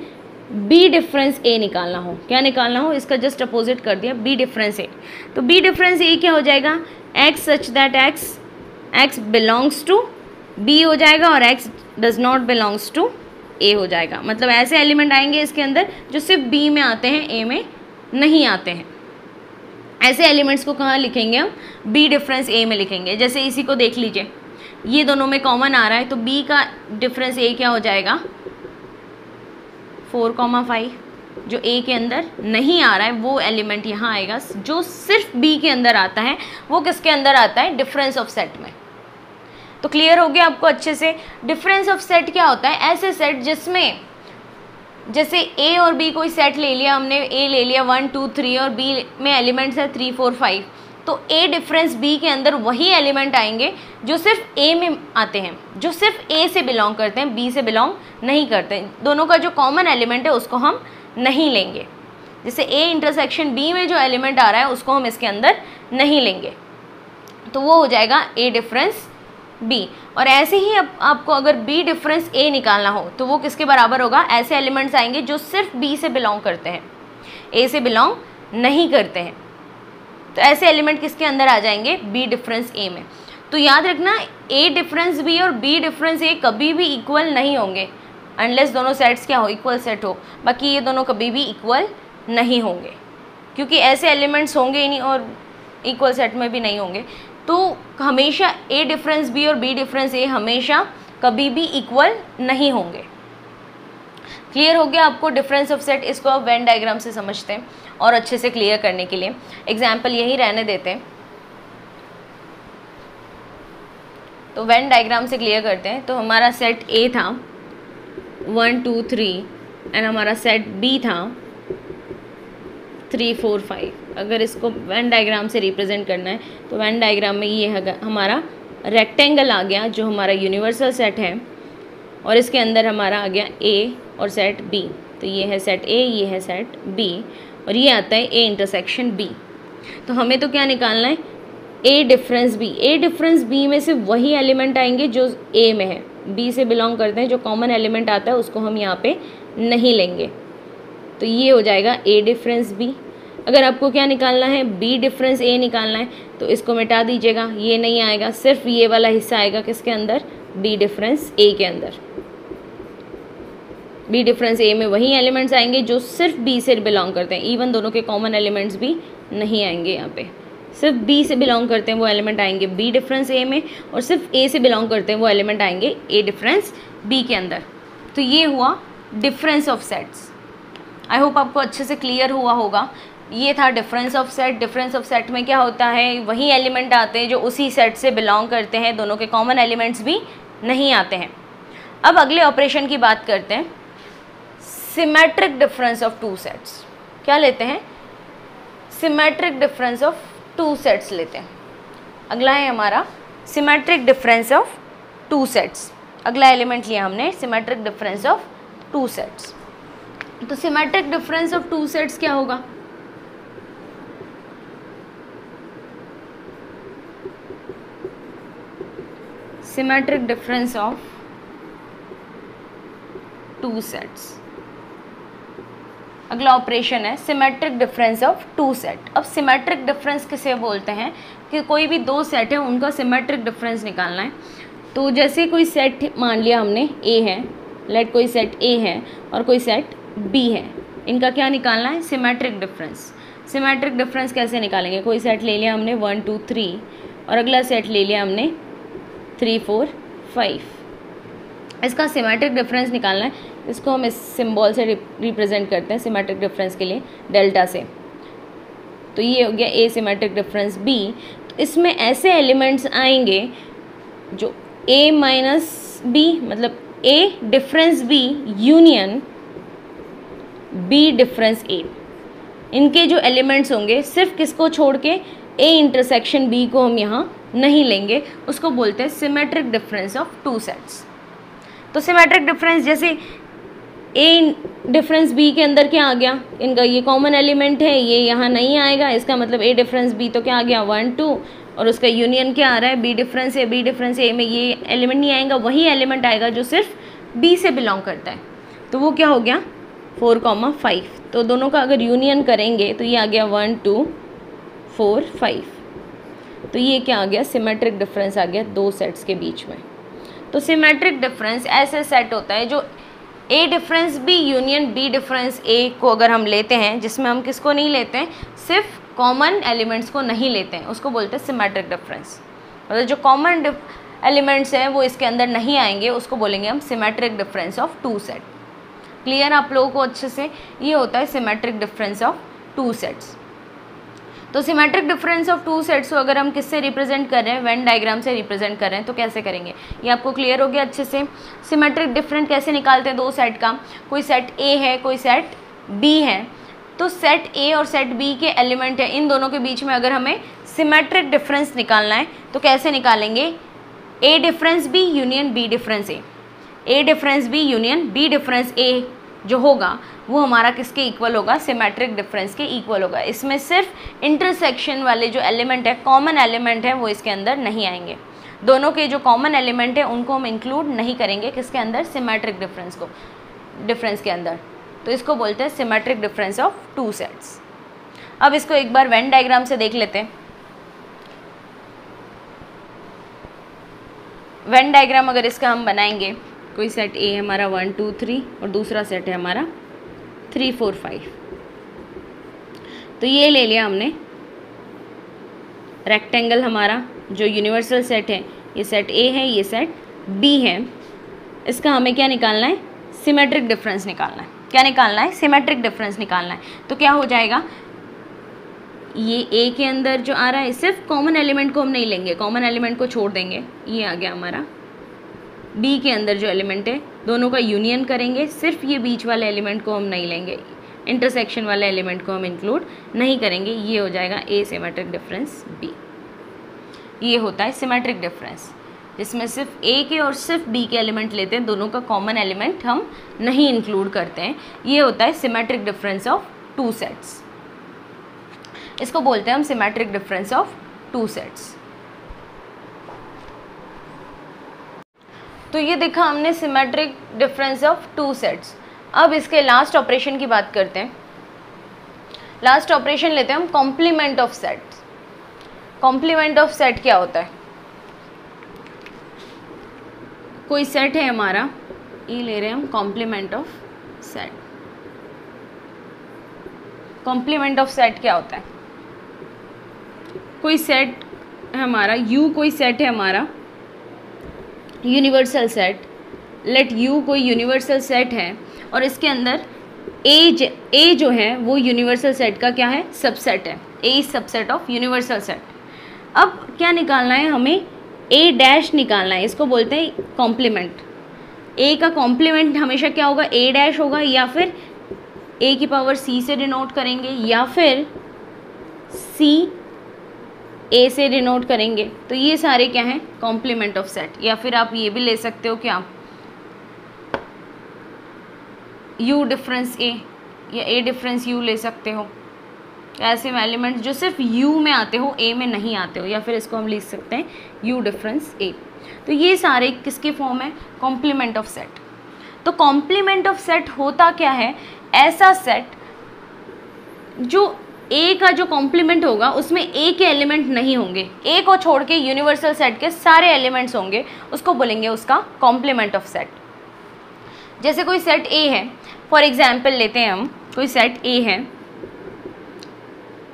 b डिफरेंस a निकालना हो, क्या निकालना हो, इसका जस्ट अपोजिट कर दिया b डिफरेंस a। तो b डिफरेंस a क्या हो जाएगा, x such that x belongs to b हो जाएगा और x does not belongs to a हो जाएगा। मतलब ऐसे एलिमेंट आएंगे इसके अंदर जो सिर्फ b में आते हैं, a में नहीं आते हैं। ऐसे एलिमेंट्स को कहाँ लिखेंगे हम, b डिफरेंस a में लिखेंगे। जैसे इसी को देख लीजिए, ये दोनों में कॉमन आ रहा है तो b का डिफरेंस a क्या हो जाएगा 4, 5। जो a के अंदर नहीं आ रहा है वो एलिमेंट यहाँ आएगा, जो सिर्फ b के अंदर आता है वो किसके अंदर आता है, डिफरेंस ऑफ सेट में। तो क्लियर हो गया आपको अच्छे से। डिफरेंस ऑफ सेट क्या होता है, ऐसे सेट जिसमें जैसे a और b कोई सेट ले लिया हमने, a ले लिया 1 2 3 और b में एलिमेंट्स है 3 4 5, तो a डिफरेंस b के अंदर वही एलिमेंट आएंगे जो सिर्फ a में आते हैं, जो सिर्फ a से बिलोंग करते हैं, b से बिलोंग नहीं करते। दोनों का जो कॉमन एलिमेंट है उसको हम नहीं लेंगे। जैसे a इंटरसेक्शन b में जो एलिमेंट आ रहा है उसको हम इसके अंदर नहीं लेंगे, तो वो हो जाएगा a डिफरेंस b। और ऐसे ही आपको अगर b डिफरेंस a निकालना हो तो वो किसके बराबर होगा, ऐसे एलिमेंट्स आएंगे जो सिर्फ b से बिलोंग करते हैं, a से बिलोंग नहीं करते हैं। तो ऐसे एलिमेंट किसके अंदर आ जाएंगे, b डिफरेंस a में। तो याद रखना a डिफरेंस b और b डिफरेंस a कभी भी इक्वल नहीं होंगे, अनलेस दोनों सेट्स क्या हो, इक्वल सेट हो। बाकी ये दोनों कभी भी इक्वल नहीं होंगे, क्योंकि ऐसे एलिमेंट्स होंगे ही नहीं और इक्वल सेट में भी नहीं होंगे। तो हमेशा a डिफरेंस b और b डिफरेंस a हमेशा कभी भी इक्वल नहीं होंगे। क्लियर हो गया आपको डिफरेंस ऑफ सेट। इसको आप वेन डायग्राम से समझते हैं और अच्छे से क्लियर करने के लिए एग्जाम्पल यही रहने देते हैं। तो वेन डायग्राम से क्लियर करते हैं। तो हमारा सेट a था 1 2 3 एंड हमारा सेट b था 3 4 5। अगर इसको वेन डायग्राम से रिप्रेजेंट करना है तो वेन डायग्राम में ये हमारा रेक्टेंगल आ गया जो हमारा यूनिवर्सल सेट है, और इसके अंदर हमारा आ गया a और सेट b। तो ये है सेट a, ये है सेट b और ये आता है a इंटरसेक्शन b। तो हमें तो क्या निकालना है, a difference b। a difference b में से वही एलिमेंट आएंगे जो a में है, b से बिलोंग करते हैं, जो कॉमन एलिमेंट आता है उसको हम यहाँ पे नहीं लेंगे। तो ये हो जाएगा a डिफरेंस b। अगर आपको क्या निकालना है, b डिफरेंस a निकालना है, तो इसको मिटा दीजिएगा, ये नहीं आएगा, सिर्फ ये वाला हिस्सा आएगा किसके अंदर, b डिफरेंस a के अंदर। b डिफरेंस a में वही एलिमेंट्स आएंगे जो सिर्फ b से बिलोंग करते हैं, इवन दोनों के कॉमन एलिमेंट्स भी नहीं आएंगे यहाँ पे। सिर्फ b से बिलोंग करते हैं वो एलिमेंट आएंगे b डिफरेंस a में, और सिर्फ a से बिलोंग करते हैं वो एलिमेंट आएंगे a डिफरेंस b के अंदर। तो ये हुआ difference of sets. I hope आपको अच्छे से क्लियर हुआ होगा। ये था difference of set. Difference of set में क्या होता है, वही एलिमेंट आते हैं जो उसी सेट से बिलोंग करते हैं, दोनों के कॉमन एलिमेंट्स भी नहीं आते हैं। अब अगले ऑपरेशन की बात करते हैं, symmetric difference of two sets. क्या लेते हैं, symmetric difference of two sets लेते हैं। अगला है हमारा symmetric difference of two sets. अगला एलिमेंट लिया हमने symmetric difference of two sets. तो symmetric difference of two sets क्या होगा, symmetric difference of two sets. अगला ऑपरेशन है symmetric difference of two set. अब सिमेट्रिक डिफरेंस किसे बोलते हैं, कि कोई भी दो सेट है उनका सिमेट्रिक डिफरेंस निकालना है। तो जैसे कोई सेट मान लिया हमने A है, लेट कोई सेट A है और कोई सेट B है, इनका क्या निकालना है, सिमेट्रिक डिफरेंस। सिमेट्रिक डिफरेंस कैसे निकालेंगे, कोई सेट ले लिया हमने 1 2 3 और अगला सेट ले लिया हमने 3 4 5। इसका सिमेट्रिक डिफरेंस निकालना है, इसको हम इस सिंबल से रिप्रेजेंट करते हैं सिमेट्रिक डिफरेंस के लिए, डेल्टा से। तो ये हो गया ए सिमेट्रिक डिफरेंस बी। इसमें ऐसे एलिमेंट्स आएंगे जो ए माइनस बी, मतलब A difference B union B difference A, इनके जो एलिमेंट्स होंगे सिर्फ किसको छोड़ के, ए इंटरसेक्शन बी को हम यहाँ नहीं लेंगे, उसको बोलते हैं symmetric difference of two sets. तो सिमेट्रिक डिफरेंस जैसे ए डिफरेंस बी के अंदर क्या आ गया, इनका ये कॉमन एलिमेंट है, ये यहाँ नहीं आएगा, इसका मतलब ए डिफरेंस बी तो क्या आ गया 1 2, और उसका यूनियन क्या आ रहा है बी डिफरेंस ए। बी डिफरेंस ए में ये एलिमेंट नहीं आएगा, वही एलिमेंट आएगा जो सिर्फ बी से बिलोंग करता है, तो वो क्या हो गया 4 5। तो दोनों का अगर यूनियन करेंगे तो ये आ गया 1 2 4 5। तो ये क्या आ गया, सिमेट्रिक डिफरेंस आ गया दो सेट्स के बीच में। तो सिमेट्रिक डिफरेंस ऐसे सेट होता है जो A difference B union B difference A को अगर हम लेते हैं, जिसमें हम किसको नहीं लेते हैं, सिर्फ कॉमन एलिमेंट्स को नहीं लेते हैं, उसको बोलते हैं सिमेट्रिक डिफरेंस। मतलब जो कॉमन एलिमेंट्स हैं वो इसके अंदर नहीं आएंगे, उसको बोलेंगे हम symmetric difference of two set. Clear आप लोगों को अच्छे से? ये होता है symmetric difference of two sets. तो symmetric difference of two sets को अगर हम किससे रिप्रेजेंट कर रहे हैं, वेन डायग्राम से रिप्रेजेंट कर रहे हैं, तो कैसे करेंगे ये आपको क्लियर हो गया अच्छे से। सिमेट्रिक डिफरेंस कैसे निकालते हैं दो सेट का, कोई सेट ए है कोई सेट बी है, तो सेट ए और सेट बी के एलिमेंट है, इन दोनों के बीच में अगर हमें सिमेट्रिक डिफरेंस निकालना है तो कैसे निकालेंगे, A difference B union B difference A. A difference B union B difference A जो होगा वो हमारा किसके इक्वल होगा, सिमेट्रिक डिफरेंस के इक्वल होगा। इसमें सिर्फ इंटरसेक्शन वाले जो एलिमेंट है, कॉमन एलिमेंट है, वो इसके अंदर नहीं आएंगे। दोनों के जो कॉमन एलिमेंट है उनको हम इंक्लूड नहीं करेंगे किसके अंदर, सिमेट्रिक डिफरेंस के अंदर। तो इसको बोलते हैं symmetric difference of two sets. अब इसको एक बार वेन डायग्राम से देख लेते हैं। वेन डायग्राम अगर इसका हम बनाएंगे, कोई सेट ए है हमारा 1 2 3 और दूसरा सेट है हमारा 3 4 5। तो ये ले लिया हमने रेक्टेंगल, हमारा जो यूनिवर्सल सेट है, ये सेट ए है, ये सेट बी है। इसका हमें क्या निकालना है, सिमेट्रिक डिफरेंस निकालना है। क्या निकालना है, सिमेट्रिक डिफरेंस निकालना है। तो क्या हो जाएगा, ये ए के अंदर जो आ रहा है, सिर्फ कॉमन एलिमेंट को हम नहीं लेंगे, कॉमन एलिमेंट को छोड़ देंगे, ये आ गया हमारा बी के अंदर जो एलिमेंट है, दोनों का यूनियन करेंगे, सिर्फ ये बीच वाले एलिमेंट को हम नहीं लेंगे, इंटरसेक्शन वाले एलिमेंट को हम इंक्लूड नहीं करेंगे, ये हो जाएगा ए सिमेट्रिक डिफरेंस बी। ये होता है सिमेट्रिक डिफरेंस, जिसमें सिर्फ ए के और सिर्फ बी के एलिमेंट लेते हैं, दोनों का कॉमन एलिमेंट हम नहीं इंक्लूड करते हैं। ये होता है symmetric difference of two sets. इसको बोलते हैं हम symmetric difference of two sets. तो ये देखा हमने symmetric difference of two sets. अब इसके लास्ट ऑपरेशन की बात करते हैं। लास्ट ऑपरेशन लेते हैं हम complement of sets. Complement of set क्या होता है, कोई सेट है हमारा, ये ले रहे हैं हम complement of set. Complement of set क्या होता है, कोई सेट है हमारा यू, कोई सेट है हमारा यूनिवर्सल सेट, लेट यू कोई यूनिवर्सल सेट है, और इसके अंदर ए जो है वो यूनिवर्सल सेट का क्या है, सबसेट है। A is subset of universal set. अब क्या निकालना है हमें, ए डैश निकालना है, इसको बोलते हैं कॉम्प्लीमेंट। ए का कॉम्प्लीमेंट हमेशा क्या होगा, ए डैश होगा, या फिर ए की पावर सी से डिनोट करेंगे, या फिर सी ए से डिनोट करेंगे। तो ये सारे क्या हैं, कॉम्प्लीमेंट ऑफ सेट। या फिर आप ये भी ले सकते हो क्या, यू डिफरेंस ए या ए डिफरेंस यू ले सकते हो। ऐसे एलिमेंट्स जो सिर्फ यू में आते हो, ए में नहीं आते हो, या फिर इसको हम लिख सकते हैं यू डिफरेंस ए। तो ये सारे किसके फॉर्म है, कॉम्प्लीमेंट ऑफ सेट। तो कॉम्प्लीमेंट ऑफ सेट होता क्या है, ऐसा सेट जो ए का जो कॉम्प्लीमेंट होगा उसमें ए के एलिमेंट नहीं होंगे, ए को छोड़ के यूनिवर्सल सेट के सारे एलिमेंट्स होंगे, उसको बोलेंगे उसका कॉम्प्लीमेंट ऑफ सेट। जैसे कोई सेट ए है, फॉर एग्जाम्पल लेते हैं हम, कोई सेट ए है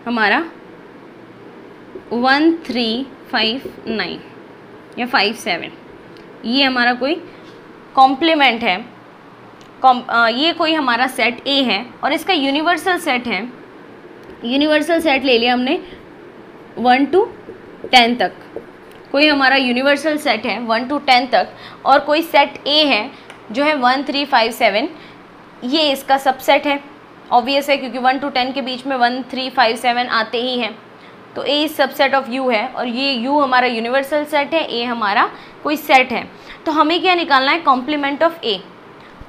हमारा 1 3 5 9, या 5 7, ये हमारा कोई कॉम्प्लीमेंट है, ये कोई हमारा सेट A है और इसका यूनिवर्सल सेट है, यूनिवर्सल सेट ले लिया हमने 1 to 10 तक, कोई हमारा यूनिवर्सल सेट है 1 to 10 तक, और कोई सेट A है जो है 1 3 5 7, ये इसका सबसेट है। ऑब्वियस है क्योंकि 1 to 10 के बीच में 1 3 5 7 आते ही हैं, तो A is subset of U है और ये U हमारा यूनिवर्सल सेट है, A हमारा कोई सेट है। तो हमें क्या निकालना है? Complement of A।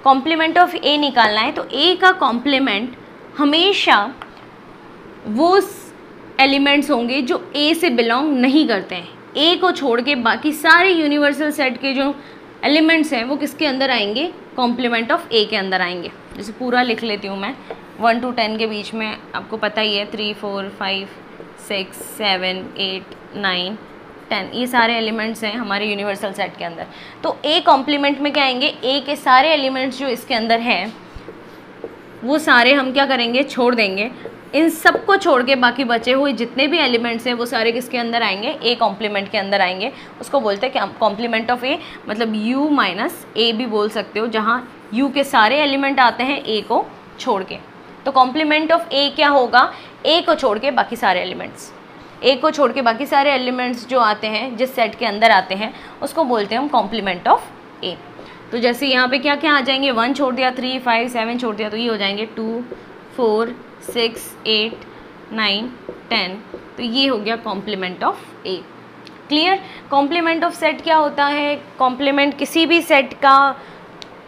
Complement of A निकालना है तो A का कॉम्प्लीमेंट हमेशा वो एलिमेंट्स होंगे जो A से बिलोंग नहीं करते हैं। A को छोड़ के बाकी सारे यूनिवर्सल सेट के जो एलिमेंट्स हैं वो किसके अंदर आएंगे? कॉम्प्लीमेंट ऑफ A के अंदर आएंगे। जैसे पूरा लिख लेती हूँ मैं, 1 to 10 के बीच में आपको पता ही है 3 4 5 6 7 8 9 10, ये सारे एलिमेंट्स हैं हमारे यूनिवर्सल सेट के अंदर। तो A कॉम्प्लीमेंट में क्या आएंगे? A के सारे एलिमेंट्स जो इसके अंदर हैं वो सारे हम क्या करेंगे? छोड़ देंगे। इन सब को छोड़ के बाकी बचे हुए जितने भी एलिमेंट्स हैं वो सारे किसके अंदर आएंगे? A कॉम्प्लीमेंट के अंदर आएंगे। उसको बोलते हैं कॉम्प्लीमेंट ऑफ A, मतलब U माइनस A भी बोल सकते हो, जहाँ U के सारे एलिमेंट आते हैं A को छोड़ के। तो कॉम्प्लीमेंट ऑफ A क्या होगा? A को छोड़ के बाकी सारे एलिमेंट्स, A को छोड़ के बाकी सारे एलिमेंट्स जो आते हैं जिस सेट के अंदर आते हैं उसको बोलते हैं हम कॉम्प्लीमेंट ऑफ A। तो जैसे यहाँ पे क्या क्या आ जाएंगे? 1 छोड़ दिया, 3 5 7 छोड़ दिया, तो ये हो जाएंगे 2 4 6 8 9 10, तो ये हो गया complement of A। Clear? Complement of set क्या होता है? कॉम्प्लीमेंट किसी भी सेट का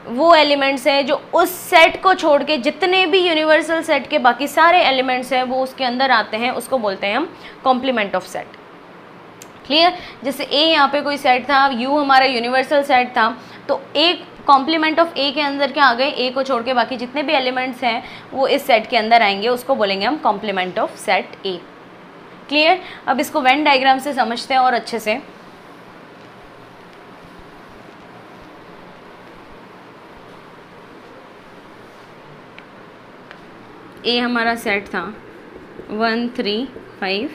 वो एलिमेंट्स हैं जो उस सेट को छोड़ के जितने भी यूनिवर्सल सेट के बाकी सारे एलिमेंट्स हैं वो उसके अंदर आते हैं, उसको बोलते हैं हम कॉम्प्लीमेंट ऑफ सेट। क्लियर? जैसे A यहाँ पे कोई सेट था, U हमारा यूनिवर्सल सेट था, तो एक कॉम्प्लीमेंट ऑफ A के अंदर क्या आ गए? A को छोड़ के बाकी जितने भी एलिमेंट्स हैं वो इस सेट के अंदर आएंगे, उसको बोलेंगे हम complement of set A। Clear? अब इसको वेन डायग्राम से समझते हैं और अच्छे से। A हमारा सेट था 1 3 5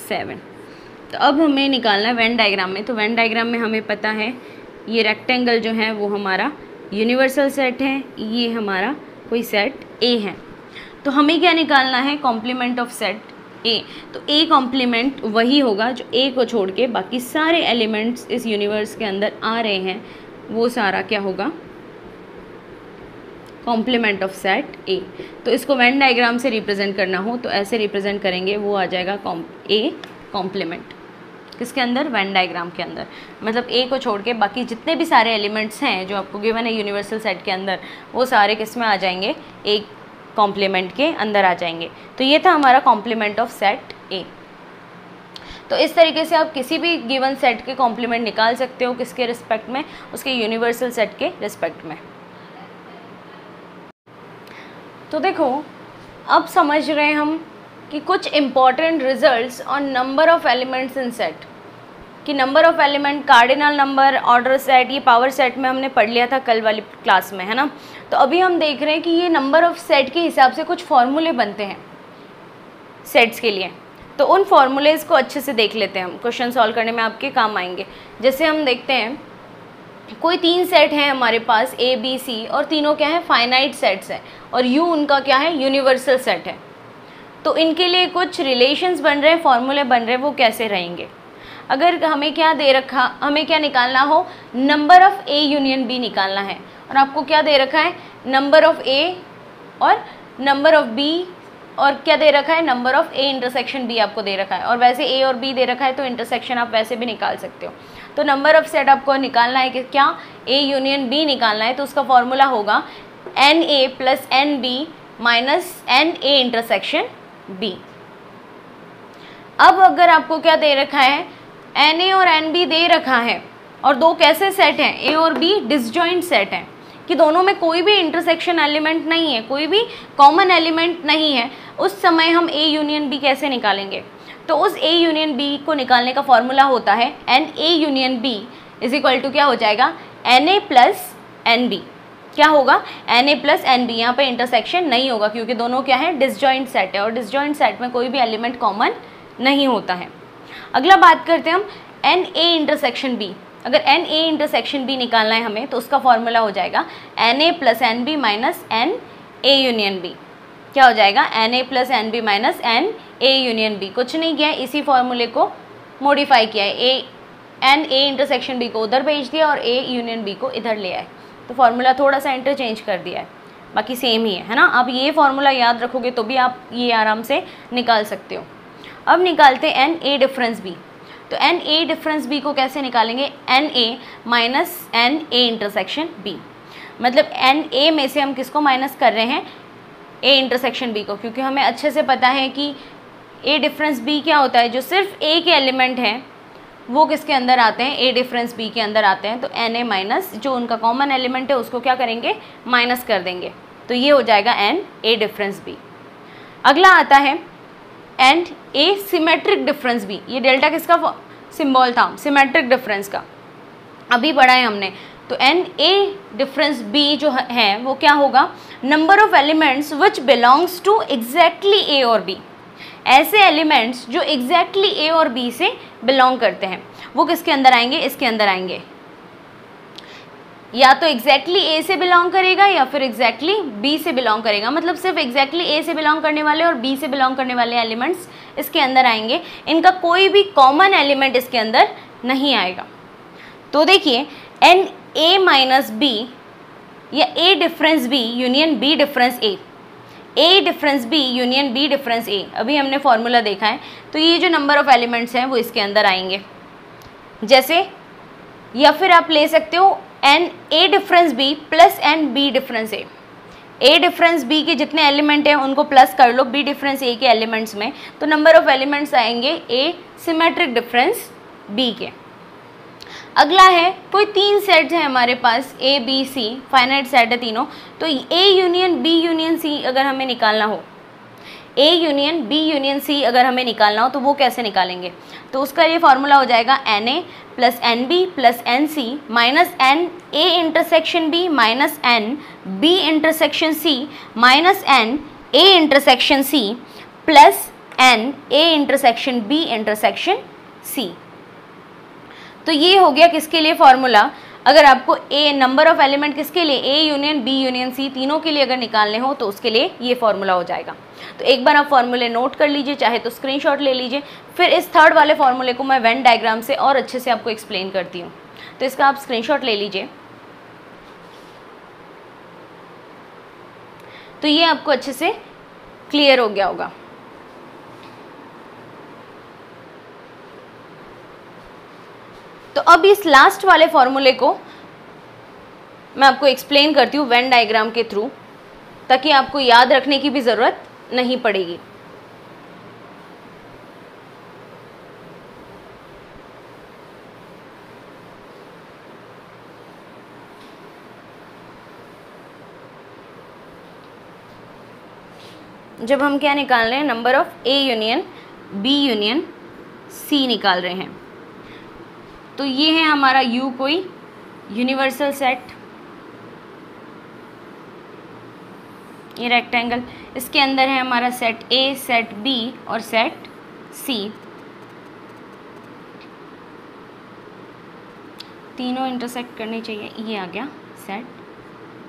7, तो अब हमें निकालना है वेन डायग्राम में। तो वेन डायग्राम में हमें पता है ये रेक्टेंगल जो है वो हमारा यूनिवर्सल सेट है, ये हमारा कोई सेट A है। तो हमें क्या निकालना है? Complement of set A। तो A कॉम्प्लीमेंट वही होगा जो A को छोड़ के बाकी सारे एलिमेंट्स इस यूनिवर्स के अंदर आ रहे हैं, वो सारा क्या होगा? Complement of set A। तो इसको वेन डायग्राम से रिप्रेजेंट करना हो तो ऐसे रिप्रेजेंट करेंगे, वो आ जाएगा A कॉम्प्लीमेंट किसके अंदर? वेन डायग्राम के अंदर। मतलब A को छोड़ के बाकी जितने भी सारे एलिमेंट्स हैं जो आपको गिवन है यूनिवर्सल सेट के अंदर, वो सारे किस में आ जाएंगे? A कॉम्प्लीमेंट के अंदर आ जाएंगे। तो ये था हमारा कॉम्प्लीमेंट ऑफ सेट A। तो इस तरीके से आप किसी भी गिवन सेट के कॉम्प्लीमेंट निकाल सकते हो, किसके रिस्पेक्ट में? उसके यूनिवर्सल सेट के रिस्पेक्ट में। तो देखो अब समझ रहे हैं हम कि कुछ important results on number of elements in set, कि number of element, cardinal number, order set, ये पावर सेट में हमने पढ़ लिया था कल वाली क्लास में, है ना। तो अभी हम देख रहे हैं कि ये नंबर ऑफ सेट के हिसाब से कुछ फॉर्मूले बनते हैं सेट्स के लिए। तो उन फॉर्मूलेज़ को अच्छे से देख लेते हैं, हम क्वेश्चन सॉल्व करने में आपके काम आएंगे। जैसे हम देखते हैं कोई 3 सेट हैं हमारे पास A B C, और तीनों क्या है? फाइनाइट सेट्स हैं, और U उनका क्या है? यूनिवर्सल सेट है। तो इनके लिए कुछ रिलेशंस बन रहे हैं, फॉर्मूले बन रहे हैं, वो कैसे रहेंगे? अगर हमें क्या दे रखा, हमें क्या निकालना हो? Number of A union B निकालना है, और आपको क्या दे रखा है? नंबर ऑफ़ A और नंबर ऑफ़ B, और क्या दे रखा है? Number of A intersection B आपको दे रखा है। और वैसे A और B दे रखा है तो इंटरसेक्शन आप वैसे भी निकाल सकते हो। तो नंबर ऑफ़ सेट आपको निकालना है कि क्या? A यूनियन B निकालना है, तो उसका फॉर्मूला होगा NA plus NB minus NA intersection B। अब अगर आपको क्या दे रखा है? NA और NB दे रखा है, और दो कैसे सेट हैं? A और B डिसजॉइंट सेट हैं, कि दोनों में कोई भी इंटरसेक्शन एलिमेंट नहीं है, कोई भी कॉमन एलिमेंट नहीं है। उस समय हम A यूनियन B कैसे निकालेंगे? तो उस A यूनियन B को निकालने का फॉर्मूला होता है NA union B is equal to क्या हो जाएगा? NA plus NB। क्या होगा? NA plus NB। यहाँ पे इंटरसेक्शन नहीं होगा क्योंकि दोनों क्या है? डिसजॉइंट सेट है, और डिसजॉइंट सेट में कोई भी एलिमेंट कॉमन नहीं होता है। अगला बात करते हैं हम एन ए इंटरसेक्शन बी, अगर एन ए इंटरसेक्शन बी निकालना है हमें तो उसका फॉर्मूला हो जाएगा N A plus N B minus N A union B. क्या हो जाएगा? N A plus N B minus N A union B. कुछ नहीं किया है, इसी फॉर्मूले को मॉडिफाई किया है, एन ए इंटरसेक्शन बी को उधर भेज दिया और ए यूनियन बी को इधर ले आए, तो फॉर्मूला थोड़ा सा इंटरचेंज कर दिया है, बाकी सेम ही है ना। अब ये फॉर्मूला याद रखोगे तो भी आप ये आराम से निकाल सकते हो। अब निकालते हैं एन ए डिफरेंस बी। तो एन ए डिफरेंस बी को कैसे निकालेंगे? N A minus N A intersection B, मतलब एन ए में से हम किसको माइनस कर रहे हैं? ए इंटरसेक्शन बी को, क्योंकि हमें अच्छे से पता है कि ए डिफरेंस बी क्या होता है, जो सिर्फ ए के एलिमेंट हैं वो किसके अंदर आते हैं? ए डिफरेंस बी के अंदर आते हैं। तो एन ए माइनस जो उनका कॉमन एलिमेंट है उसको क्या करेंगे? माइनस कर देंगे, तो ये हो जाएगा एन ए डिफरेंस बी। अगला आता है N A symmetric difference B. ये डेल्टा किसका सिंबल था? सिमेट्रिक डिफरेंस का, अभी पढ़ा है हमने। तो एन ए डिफरेंस बी जो है वो क्या होगा? Number of elements which belongs to exactly A और बी। ऐसे एलिमेंट्स जो एग्जैक्टली ए और बी से बिलोंग करते हैं वो किसके अंदर आएंगे? इसके अंदर आएंगे। या तो एग्जैक्टली ए से बिलोंग करेगा या फिर एग्जैक्टली बी से बिलोंग करेगा, मतलब सिर्फ एग्जैक्टली ए से बिलोंग करने वाले और बी से बिलोंग करने वाले एलिमेंट्स इसके अंदर आएंगे। इनका कोई भी कॉमन एलिमेंट इसके अंदर नहीं आएगा। तो देखिए एन ए माइनस बी या A difference B union B difference A, A difference B union B difference A, अभी हमने फॉर्मूला देखा है। तो ये जो नंबर ऑफ एलिमेंट्स हैं वो इसके अंदर आएंगे जैसे, या फिर आप ले सकते हो N A difference B plus N B difference A. A difference B के जितने एलिमेंट हैं उनको प्लस कर लो बी डिफरेंस ए के एलिमेंट्स में, तो नंबर ऑफ एलिमेंट्स आएंगे ए सिमेट्रिक डिफरेंस बी के। अगला है कोई तीन सेट्स हैं हमारे पास A B C, finite set है तीनों, तो A union B union C अगर हमें निकालना हो, A union B union C अगर हमें निकालना हो तो वो कैसे निकालेंगे? तो उसका ये फॉर्मूला हो जाएगा N A plus N B plus N C minus N A intersection B minus N B intersection C minus N A intersection C plus N A intersection B intersection C. तो ये हो गया किसके लिए फॉर्मूला? अगर आपको ए number of element किसके लिए? A union B union C तीनों के लिए अगर निकालने हो तो उसके लिए ये फॉर्मूला हो जाएगा। तो एक बार आप फॉर्मूले नोट कर लीजिए, चाहे तो स्क्रीनशॉट ले लीजिए। फिर इस थर्ड वाले फॉर्मूले को मैं वेन डायग्राम से और अच्छे से आपको एक्सप्लेन करती हूँ, तो इसका आप स्क्रीनशॉट ले लीजिए। तो ये आपको अच्छे से क्लियर हो गया होगा। तो अब इस लास्ट वाले फॉर्मूले को मैं आपको एक्सप्लेन करती हूँ वेन डायग्राम के थ्रू, ताकि आपको याद रखने की भी ज़रूरत नहीं पड़ेगी। जब हम क्या निकाल रहे हैं? Number of A union B union C निकाल रहे हैं, तो ये है हमारा यू कोई यूनिवर्सल सेट, ये रेक्टेंगल, इसके अंदर है हमारा सेट ए, सेट बी और सेट सी। तीनों इंटरसेक्ट करने चाहिए, ये आ गया सेट,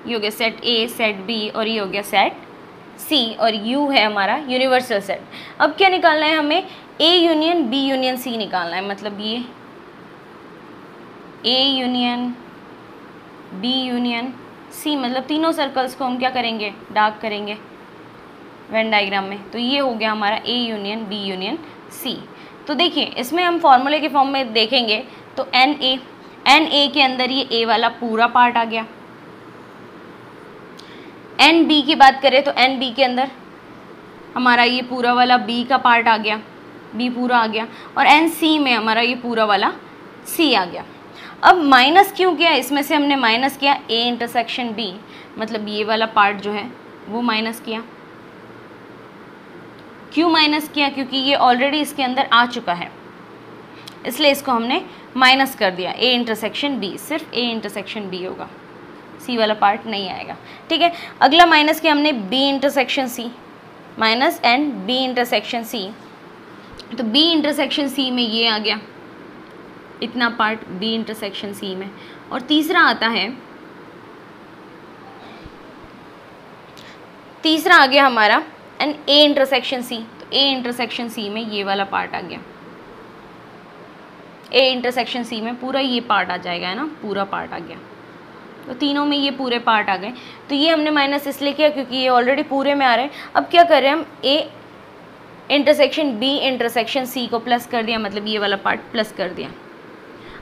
ये हो गया सेट ए, सेट बी और ये हो गया सेट सी, और यू है हमारा यूनिवर्सल सेट। अब क्या निकालना है हमें? A union B union C निकालना है, मतलब ये A union B union C, मतलब तीनों सर्कल्स को हम क्या करेंगे? डार्क करेंगे वेन डायग्राम में। तो ये हो गया हमारा A union B union C. तो देखिए इसमें हम फॉर्मूले के फॉर्म में देखेंगे तो एन ए के अंदर ये ए वाला पूरा पार्ट आ गया। एन बी की बात करें तो एन बी के अंदर हमारा ये पूरा वाला बी का पार्ट आ गया, बी पूरा आ गया, और एन सी में हमारा ये पूरा वाला सी आ गया। अब माइनस क्यों किया? इसमें से हमने माइनस किया ए इंटरसेक्शन बी, मतलब ये वाला पार्ट जो है वो माइनस किया। क्यों माइनस किया? क्योंकि ये ऑलरेडी इसके अंदर आ चुका है, इसलिए इसको हमने माइनस कर दिया। ए इंटरसेक्शन बी, सिर्फ ए इंटरसेक्शन बी होगा, सी वाला पार्ट नहीं आएगा। ठीक है, अगला माइनस किया हमने B intersection C, minus N B intersection C. तो बी इंटरसेक्शन सी में ये आ गया, इतना पार्ट B इंटरसेक्शन C में। और तीसरा आता है, तीसरा आ गया हमारा एन A इंटरसेक्शन C। तो A इंटरसेक्शन C में ये वाला पार्ट आ गया, A इंटरसेक्शन C में पूरा ये पार्ट आ जाएगा, है ना, पूरा पार्ट आ गया। तो तीनों में ये पूरे पार्ट आ गए। तो ये हमने माइनस इसलिए किया क्योंकि ये ऑलरेडी पूरे में आ रहे हैं। अब क्या कर रहे हैं हम, A intersection B intersection C को प्लस कर दिया, मतलब ये वाला पार्ट प्लस कर दिया।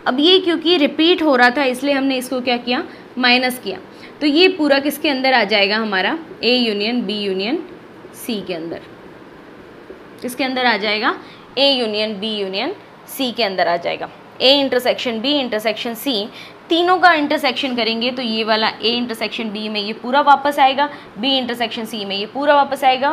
अब ये क्योंकि रिपीट हो रहा था इसलिए हमने इसको क्या किया, माइनस किया। तो ये पूरा किसके अंदर आ जाएगा हमारा, A union B union C के अंदर। किसके अंदर आ जाएगा, A union B union C के अंदर आ जाएगा। A intersection B intersection C, तीनों का इंटरसेक्शन करेंगे तो ये वाला A इंटरसेक्शन B में ये पूरा वापस आएगा, B इंटरसेक्शन C में ये पूरा वापस आएगा,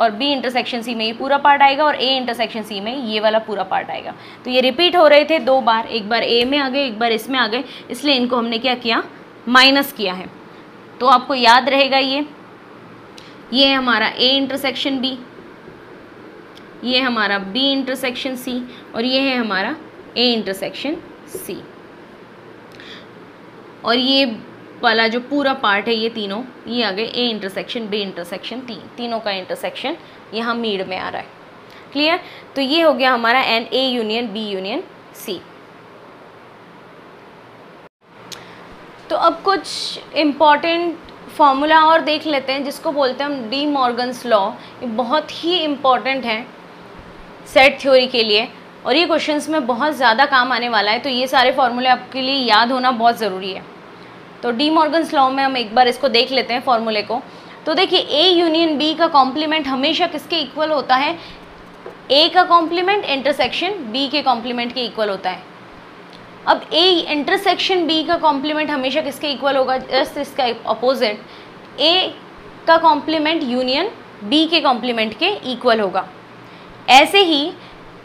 और B इंटरसेक्शन C में ये पूरा पार्ट आएगा, और A इंटरसेक्शन C में ये वाला पूरा पार्ट आएगा। तो ये रिपीट हो रहे थे 2 बार, एक बार A में आ गए, एक बार इसमें आ गए, इसलिए इनको हमने क्या किया, माइनस किया है। तो आपको याद रहेगा ये है हमारा A इंटरसेक्शन B, ये हमारा B इंटरसेक्शन C, और ये है हमारा A इंटरसेक्शन C। और ये वाला जो पूरा पार्ट है ये तीनों, ये आ गए A इंटरसेक्शन B इंटरसेक्शन तीनों का इंटरसेक्शन यहाँ मीड में आ रहा है। क्लियर? तो ये हो गया हमारा N A union B union C। तो अब कुछ इम्पॉर्टेंट फॉर्मूला और देख लेते हैं जिसको बोलते हैं हम डी मॉर्गन्स लॉ। ये बहुत ही इम्पॉर्टेंट है सेट थ्योरी के लिए, और ये क्वेश्चंस में बहुत ज़्यादा काम आने वाला है। तो ये सारे फॉर्मूले आपके लिए याद होना बहुत ज़रूरी है। तो डी मॉर्गन्स लॉ में हम एक बार इसको देख लेते हैं फॉर्मूले को। तो देखिए A यूनियन B का कॉम्प्लीमेंट हमेशा किसके इक्वल होता है, A का कॉम्प्लीमेंट इंटरसेक्शन B के कॉम्प्लीमेंट के इक्वल होता है। अब A इंटरसेक्शन B का कॉम्प्लीमेंट हमेशा किसके इक्वल होगा, जस्ट इसका अपोजिट, A का कॉम्प्लीमेंट यूनियन B के कॉम्प्लीमेंट के इक्वल होगा। ऐसे ही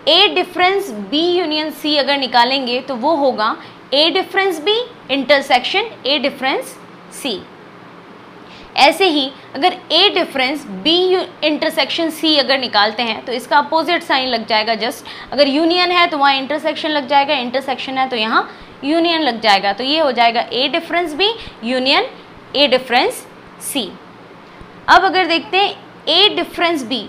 A difference B union C अगर निकालेंगे तो वो होगा A difference B intersection A difference C। ऐसे ही अगर A difference B intersection C अगर निकालते हैं तो इसका अपोजिट साइन लग जाएगा। जस्ट अगर यूनियन है तो वहाँ इंटरसेक्शन लग जाएगा, इंटरसेक्शन है तो यहाँ यूनियन लग जाएगा। तो ये हो जाएगा A difference B union A difference C। अब अगर देखते हैं A difference B,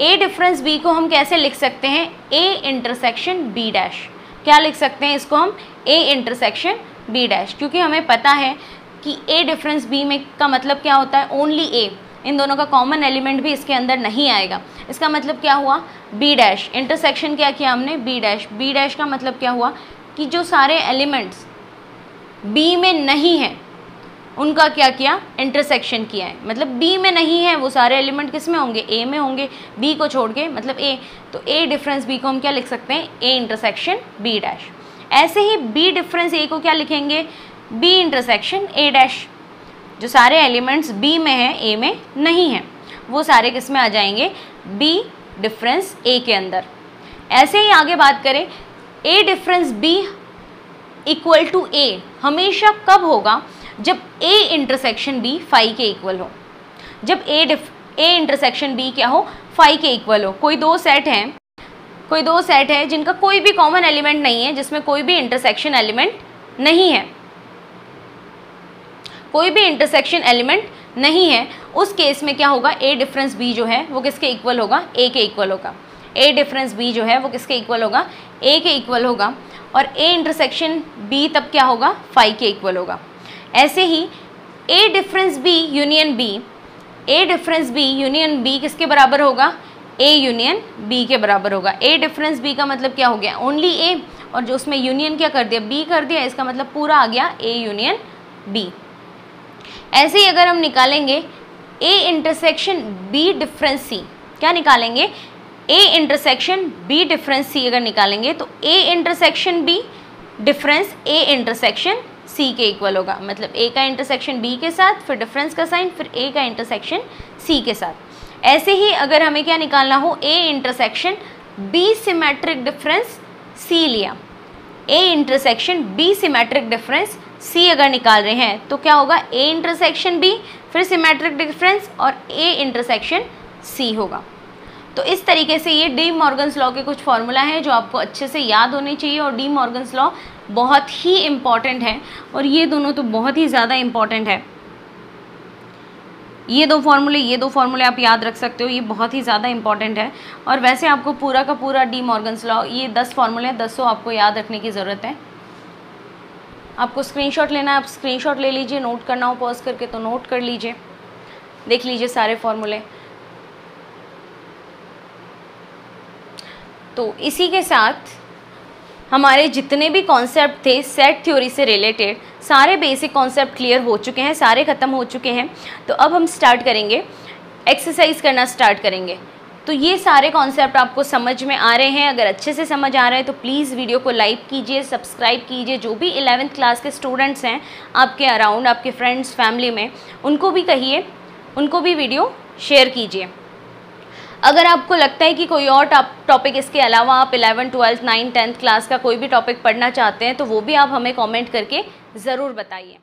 A difference B को हम कैसे लिख सकते हैं, A इंटरसेक्शन B डैश। क्या लिख सकते हैं इसको हम, A इंटरसेक्शन B डैश, क्योंकि हमें पता है कि A डिफरेंस B में का मतलब क्या होता है, ओनली A, इन दोनों का कॉमन एलिमेंट भी इसके अंदर नहीं आएगा। इसका मतलब क्या हुआ, B डैश इंटरसेक्शन क्या किया हमने, B डैश। B डैश का मतलब क्या हुआ कि जो सारे एलिमेंट्स B में नहीं हैं उनका क्या किया, इंटरसेक्शन किया है। मतलब B में नहीं है वो सारे एलिमेंट किस में होंगे, A में होंगे, B को छोड़ के, मतलब A। तो A डिफरेंस B को हम क्या लिख सकते हैं, A इंटरसेक्शन B डैश। ऐसे ही B डिफरेंस A को क्या लिखेंगे, B इंटरसेक्शन A डैश। जो सारे एलिमेंट्स B में हैं A में नहीं हैं वो सारे किस में आ जाएंगे, B डिफरेंस A के अंदर। ऐसे ही आगे बात करें, A difference B equal to A हमेशा कब होगा, जब A इंटरसेक्शन B फाई के इक्वल हो। जब A इंटरसेक्शन B क्या हो, फाई के इक्वल हो। कोई दो सेट है जिनका कोई भी कॉमन एलिमेंट नहीं है, जिसमें कोई भी इंटरसेक्शन एलिमेंट नहीं है, कोई भी इंटरसेक्शन एलिमेंट नहीं है, उस केस में क्या होगा, A डिफरेंस B जो है वो किसके इक्वल होगा, A के इक्वल होगा। A डिफरेंस B जो है वो किसके इक्वल होगा, A के इक्वल होगा। और A इंटरसेक्शन B तब क्या होगा, फाई के इक्वल होगा। ऐसे ही A difference B union B, A difference B union B किसके बराबर होगा, A यूनियन B के बराबर होगा। A डिफरेंस B का मतलब क्या हो गया, ओनली A, और जो उसमें यूनियन क्या कर दिया, B कर दिया, इसका मतलब पूरा आ गया A यूनियन B। ऐसे ही अगर हम निकालेंगे A intersection B difference C, क्या निकालेंगे, A intersection B difference C अगर निकालेंगे तो A intersection B difference A intersection C के इक्वल होगा। मतलब A का इंटरसेक्शन B के साथ, फिर डिफरेंस का साइन, फिर A का इंटरसेक्शन C के साथ। ऐसे ही अगर हमें क्या निकालना हो, A intersection B symmetric difference C लिया, A intersection B symmetric difference C अगर निकाल रहे हैं तो क्या होगा, A इंटरसेक्शन B फिर सिमेट्रिक डिफरेंस और A इंटरसेक्शन C होगा। तो इस तरीके से ये डी मॉर्गन्स लॉ के कुछ फॉर्मूला हैं जो आपको अच्छे से याद होने चाहिए, और डी मॉर्गन्स लॉ बहुत ही इम्पॉर्टेंट है, और ये दोनों तो बहुत ही ज़्यादा इम्पॉर्टेंट है। ये दो फार्मूले आप याद रख सकते हो, ये बहुत ही ज़्यादा इंपॉर्टेंट है। और वैसे आपको पूरा का पूरा डी मॉर्गन्स लॉ, ये 10 फार्मूले हैं, 10 आपको याद रखने की ज़रूरत है। आपको स्क्रीनशॉट लेना है, आप स्क्रीनशॉट ले लीजिए, नोट करना हो पॉज करके तो नोट कर लीजिए, देख लीजिए सारे फार्मूले। तो इसी के साथ हमारे जितने भी कॉन्सेप्ट थे सेट थ्योरी से रिलेटेड, सारे बेसिक कॉन्सेप्ट क्लियर हो चुके हैं, सारे ख़त्म हो चुके हैं। तो अब हम स्टार्ट करेंगे, एक्सरसाइज करना स्टार्ट करेंगे। तो ये सारे कॉन्सेप्ट आपको समझ में आ रहे हैं? अगर अच्छे से समझ आ रहे हैं तो प्लीज़ वीडियो को लाइक कीजिए, सब्सक्राइब कीजिए। जो भी 11th क्लास के स्टूडेंट्स हैं आपके अराउंड, आपके फ्रेंड्स फैमिली में, उनको भी कहिए, उनको भी वीडियो शेयर कीजिए। अगर आपको लगता है कि कोई और टॉपिक इसके अलावा आप 11, 12, 9, 10th क्लास का कोई भी टॉपिक पढ़ना चाहते हैं तो वो भी आप हमें कमेंट करके ज़रूर बताइए।